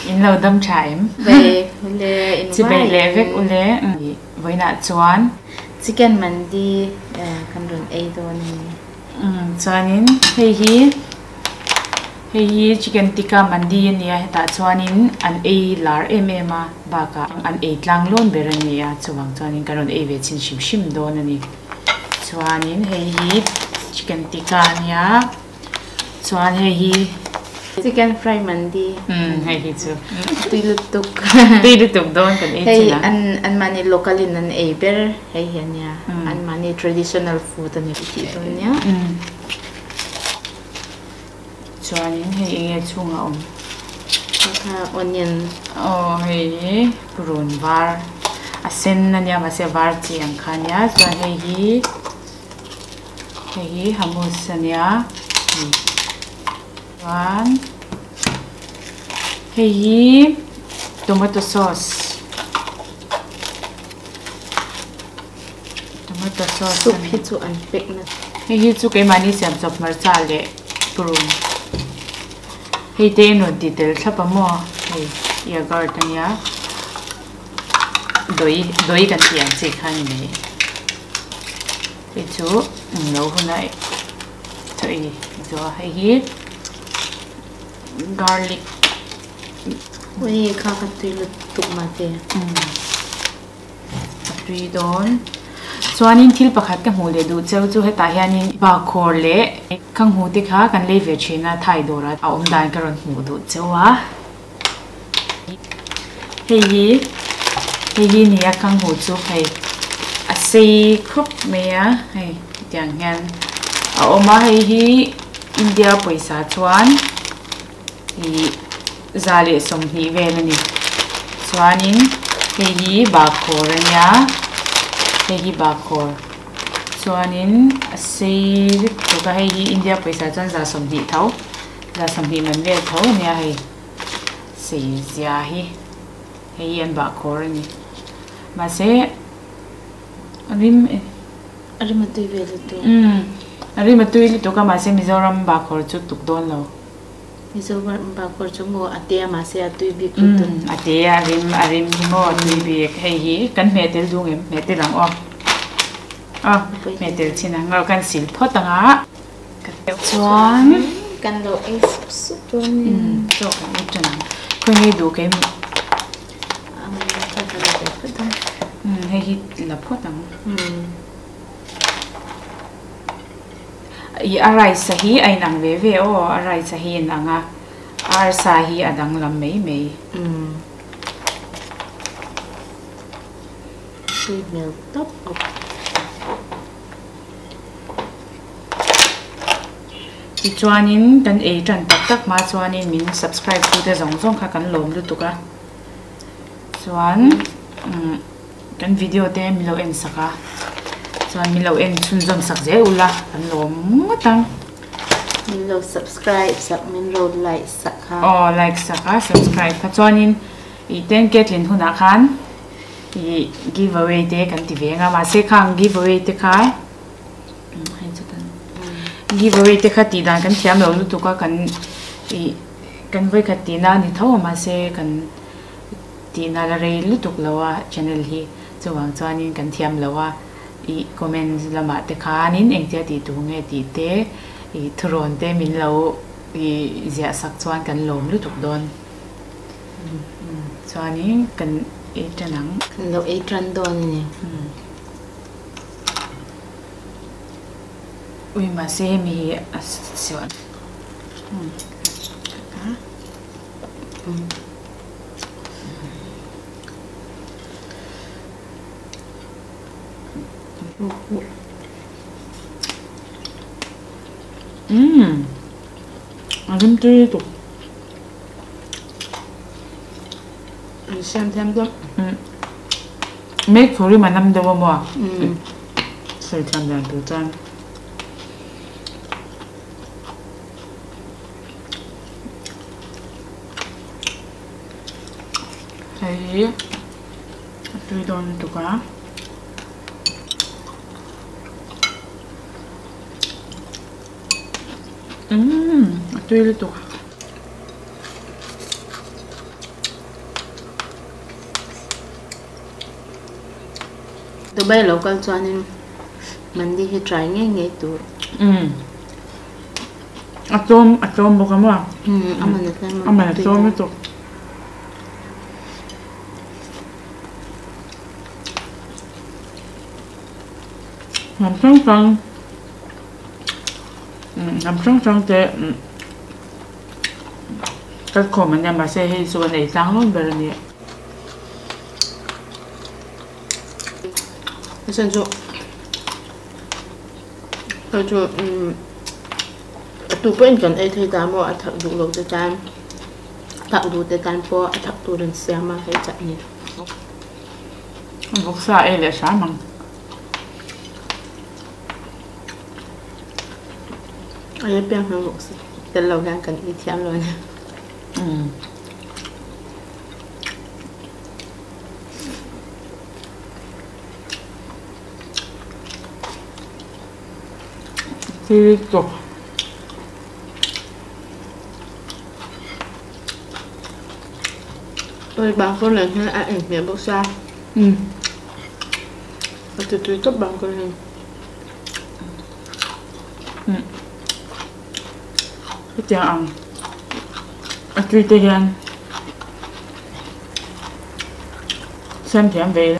in lo dam chaim về le in chỉ về lệ vek ule với nãy chuan chicken mandi kan run ei do ni chuanin hei chicken tikka mandi nia heta chuanin an ei lar a baka an ei tlang lon berania chuwang chuanin karon ei ve chin shim don ani chuanin hei chicken tikka nia chuan hei chicken fry mandi hei chu tuilutuk don kan ei hey chila an mani local in an ei ber hei henia an mani traditional food ani ti don nia chuanin hei chunga onion hei purun var a sen ania ma se var chi ang khania chuan hei hummus ania chuan hei tomato sauce soup hi chu an pek na hei chu ke mani sem chop marcha le purun hei te no detail thapa mo hei yogurt ania doi kan tiang chi khan ni hei chu lo hunai thoi zo hei garlic oi kha ka tuilutuk ma te tui don chuanin thil pakhat ka hmu le du cheu chu heta hianin ba khor le khang hu ti kha kan le ve thina thai dora a om dan ka ron hmu du chewa hei ni a khang hu chu hei a sei khop me a hei tiang hian a oma hei India paisa chuan hi zale som hi vel ani chuanin hei ba khor ania hei ba khor chuanin a sei to ka hei India paisa chan za som hi thau za som hi man ve thau nia hei sei zia hi hei an ba khor ani ma se ari ma tui ve tu ari matui li to ka ma se Mizoram ba khor chu tuk don lo Mizoram ba khor chu mo ate ma se atui bi ku tu ate arim mo atui bi hei hi kan me tel dung em me tel ang me tel china ngal kan sil photanga chuan kan lo ei sup tu ni to kan utana ko ni du ke hei hi la photang i arai sahi ai nang ve arai sahi nanga ar sahi adang lam mei tui mel top ti chuanin kan ei tran tak ma chuanin min subscribe tu te zong kha kan lom lu tuka chuan kan video te milo en saka chuan milo en chun jom sak je ula kan lom tang min lo subscribe sak min lo like sak ha like saka subscribe kha chuanin i ten ketlin huna khan i giveaway te kan ti venga ma se khang giveaway te kha giveaway te kha ti dan kan thiam lo lu tuka kan voi kha ti na ni thaw ma se kan ti na la rei lu tuk lawa channel hi chuwang chuanin kan thiam lawa i comment lama te khanin engtia ti tu nge ti te i thuron te min lo i zia sak chuan kan lom lu tuk don chuanin kan e tanang kan lo ei tran don ni ui ma se mi siwan arim tui tu xem thêm đó make thori manam dewa mo sai tham dan tu chan hei tui don tu ka tui tu Dubai local chuanin mandi hi try nge tur atom boka mo amana tom to làm trong trong te các khổ mình nhằm mà xe hay số này sáng luôn về này sen jo tu pen kan ai thei ta mo athak du lo te tan thak du te tan po athak tu ren siama hai cha ni bốc xa ai là sáng măng ai pen hang bok si te lo gan kan i thiam lo na tiếp tục ơi bạn con lần hay ăn miệng bốc xa từ từ cấp bạn con lần cái chàng ăn truy tây gan xem thì em về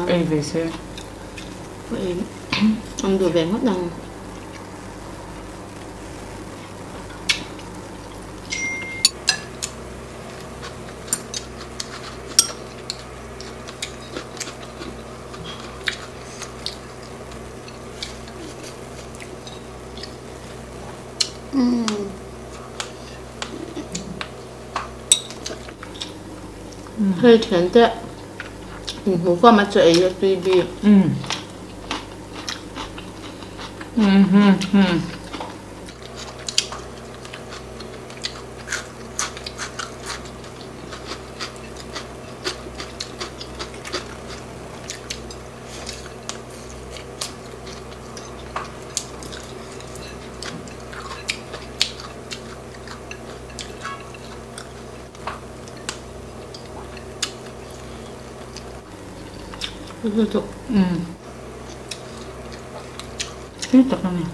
em về xe em ăn đồ về mất đằng hơi甜的我放嘛这也对比itu itu kan ya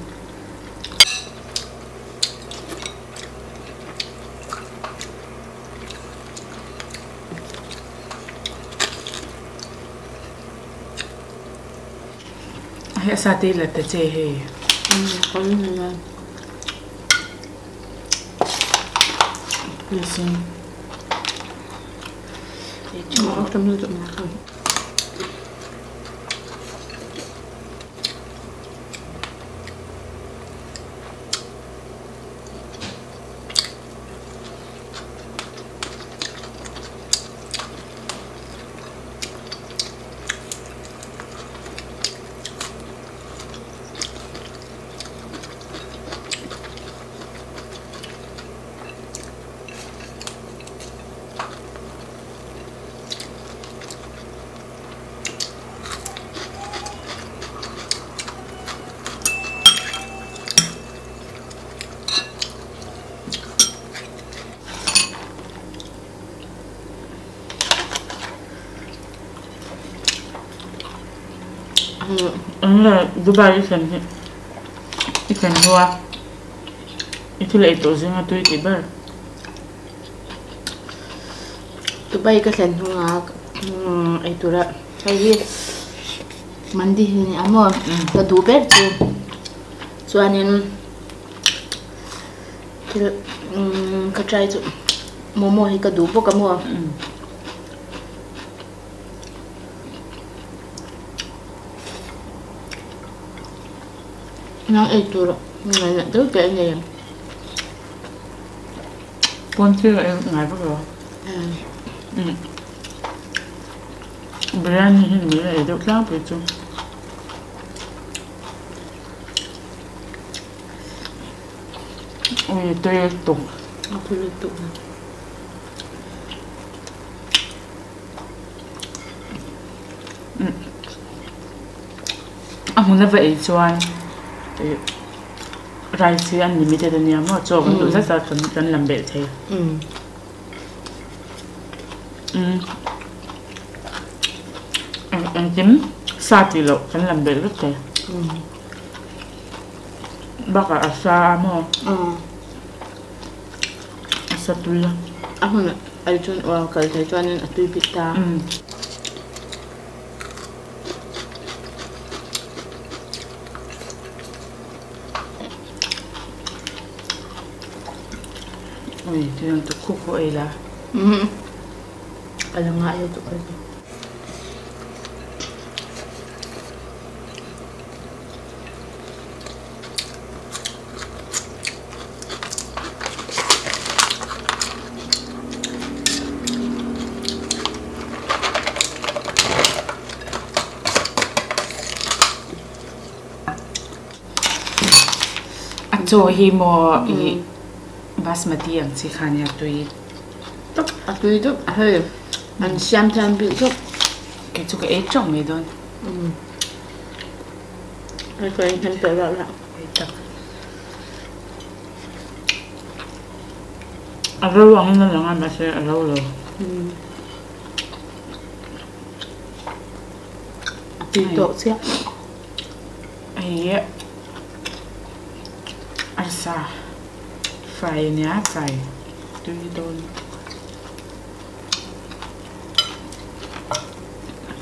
hay sate là tê chê hay có như là được xin để cho nó trong nước tụi nó thôi là Dubai ikan hoa itu lah itu sih tu itu ber Dubai ka sen hunga ai tura sai mandi ni amo ta duber tu chuanin ka try tu momo hi ka du po ka mo nó ai tura ngày là tới cái này con chưa em ngày bắt đầu biryani hình như là được lắm vậy chứ ôi tôi tục muốn là vậy cho anh rice unlimited anh em mà cho con tụi rất là cần làm bể thế ăn chấm sa tì lộ cái làm bể rất thế bác cả sa mà sa tui Ako na ay chun o kalsay chuanin atoy pita. Ôi, thì đang tụi khúc của ấy là Alam nga ayaw to kalsay. cho hi mo i basmati ang si khanya tui Atoy to ay an siyam tan bil to. cái chỗ cái trong này thôi Ay ko yung pera la. araw ang na lang mas araw lo Atoy to siya. ay asa fry nhá fry tui don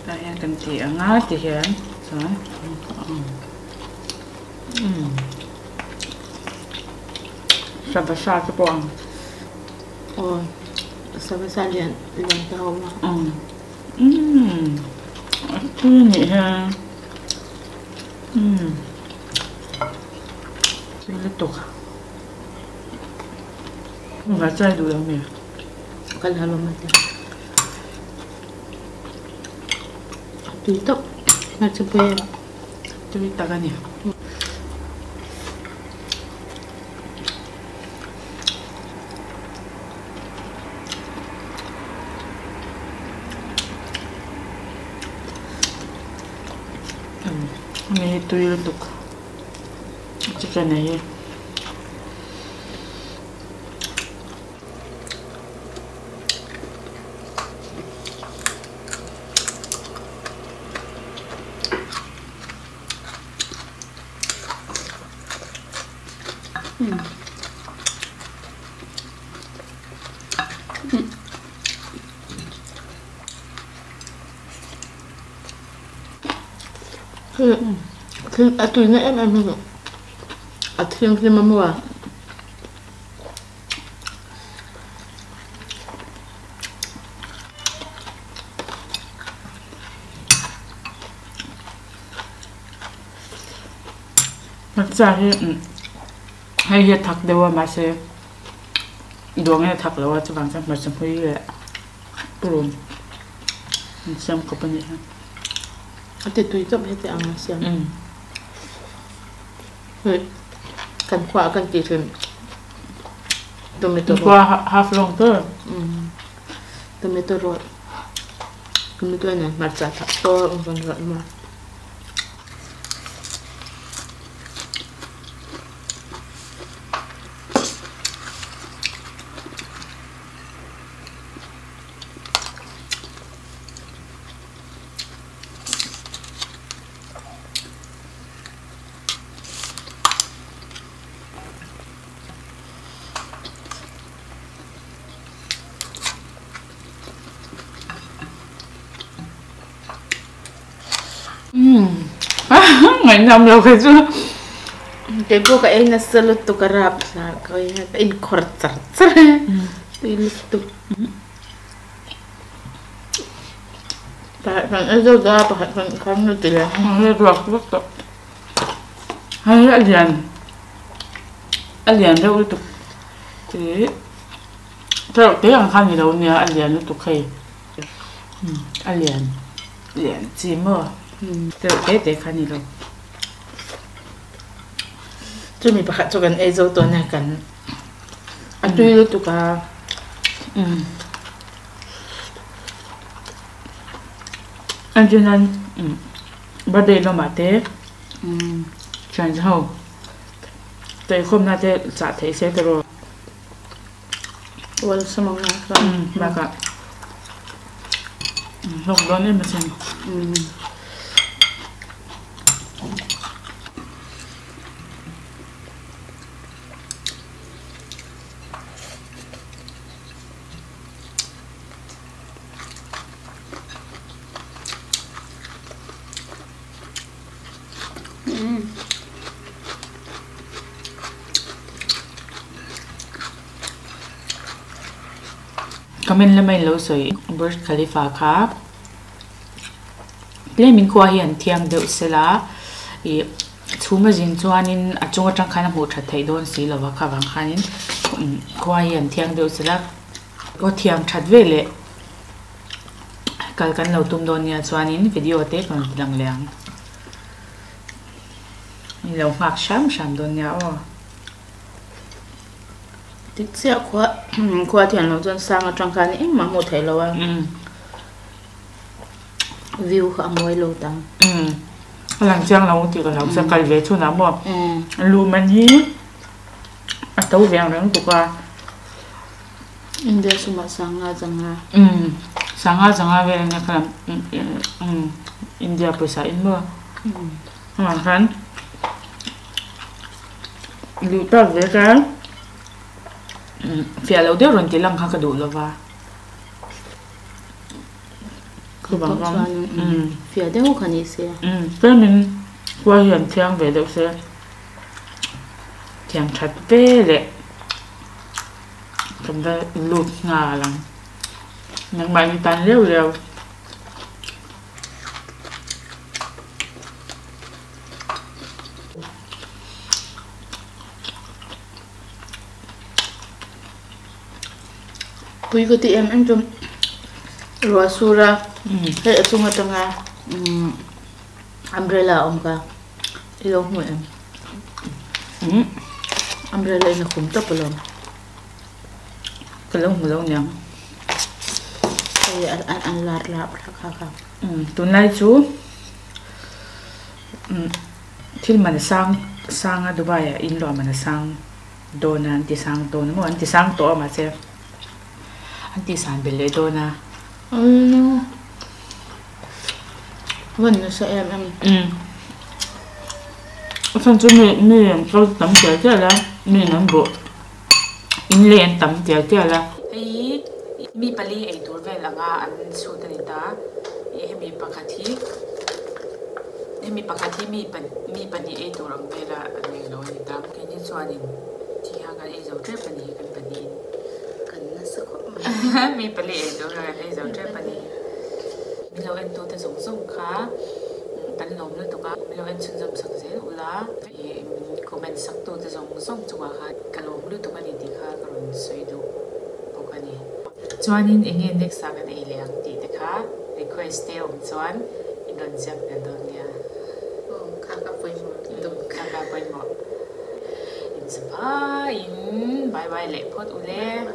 Kaya ganti ang ati yan. So, Sabasa po ang. Oh, sabasa diyan ilang taon na. Ito yun eh. Sila to ka. Nga chay do lang niya. Kalhalo man diyan. Dito, nagsabuhay. Ito yung taga niya. May ito yung tuk. Tsaka na yun. Atoy na yan ano. At yung krimamuwa. Masaya hay hiệt thật đều mà sẽ đồ nghe thật là cho bạn xem mà xem hơi là buồn xem có bao nhiêu At ito'y ito, ito ang siyam. Kan kwa kan tirin. Tomato road. qua half long thôi Tomato road. Tomato na, matcha to, ang road mo. Ngày năm đâu cái chứ Kaya ko kaya nasalot to karap sa kaya in kortsar. Ilit to. Kan ito da kan no tila. hay ruột rất tốt hay alien đâu tục thế theo thế hàng khăn gì đâu nha alien nó tục hay alien chỉ mơ theo thế khăn gì đâu Ito may baka to kan ezo to na kan. Ato yung to ka. anh cho nên bắt đây nó mà thế chuyển hậu tại không na thế trả thế sẽ rồi Wala sa mga kan. mà cả lọc đó nên mà xem comment là mấy lâu rồi Burj Khalifa khá lấy mình qua hiện thiang đều sẽ là chú mà dính cho nên ở trong trang khăn hỗ trợ thấy đón xí là và khá vắng khăn qua hiện thiang đều sẽ là có thiang chặt về lệ cái lâu tụm đón nhà cho nên video tết còn lằng lẹng lâu ngạc sám đón nhà tiếc sẽ qua thiền nó dân sang ở trong cái này mà một thấy lâu view khá môi lâu tăng làng giang lâu thì còn lâu sẽ cày về chỗ nào mà lu mà nhí à tàu vàng đó cũng qua India semua sang về nhà làm India pesa in mưa mà hắn lu ta về cái phía lâu đeo rồi thì lăng khá đủ rồi và cứ bảo con phía đeo khá ní xe cái mình qua hiện thiang về được xe thiang chặt về lệ chúng ta lụt ngà lắm nhưng mà mình tan liêu Kui ko ti em tum Rosura he atunga tanga umbrella omka ilong mo em umbrella na khum to palom kalong nyang ay an lar kha tuần nay chú khi mà sang ở Dubai in lo mà sang dona anti sang dona mo anti sang to mà xem anti sang bele dona vân nó sẽ em xong chú mình có tấm chè chứ là mình nắm bộ in lên tấm chè chứ là ấy mi pali ấy tuổi về là ngà ăn số tên ta ấy mi pakati mi pani ấy tuổi ông về là ăn nhiều rồi ta cái như xoa đi thì hàng cái ấy dấu trép pani cần nó sợ mi pali ấy tuổi là ấy dấu trép pani mình lâu ăn tôi dùng dùng khá ăn lồng nữa tụi mình lâu ăn chân dầm sắc dễ đủ lá thì comment sắc tôi dùng dùng cho cả cái lồng nữa tụi mình thì khá còn suy đủ cái này cho nên anh em next sang cái này liền thì thế khá request theo chọn in đơn giản là đơn nha khá quay một in spa in bye bye lệ phốt ule